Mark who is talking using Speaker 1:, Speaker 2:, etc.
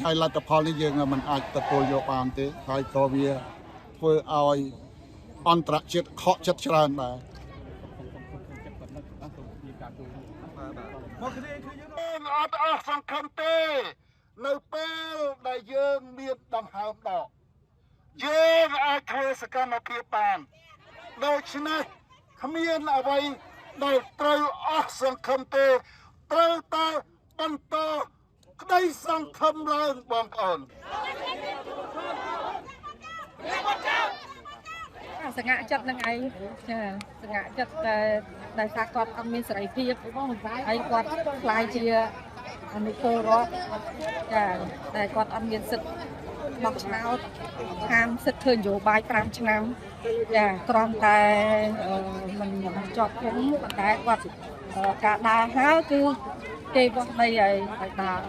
Speaker 1: ហើយលទ្ធផលនេះយើងមិនអាចទទួលយកបានទេហើយក៏វាធ្វើឲ្យអន្តរជាតិខកចិត្តច្រើនដែរមកគ្នាគឺយើងអត់អស់សង្ឃឹមទេនៅពេលដែលយើងមានដង្ហើមដកយើងអាចធ្វើសកម្មភាពបានដូច្នេះគ្មានអ្វីដែលត្រូវអស់សង្ឃឹមទេត្រូវតែបន្តក្តីសង្ឃឹមឡើងបងប្អូន
Speaker 2: សង្ហាចិត្តនឹងឯងចាសង្ហាចិត្តតែដោយសារគាត់អត់មានសេរីភាពហើយគាត់ខ្លាយជាអនុពលរដ្ឋចាតែគាត់អត់មានសិទ្ធិបោះឆ្នោតខាងសិទ្ធិធ្វើនយោបាយ5ឆ្នាំចាគ្រាន់តែមិនជាប់ឃុំប៉ុន្តែគាត់ការដើរហើរគឺគេបោះដីឲ្យដើរ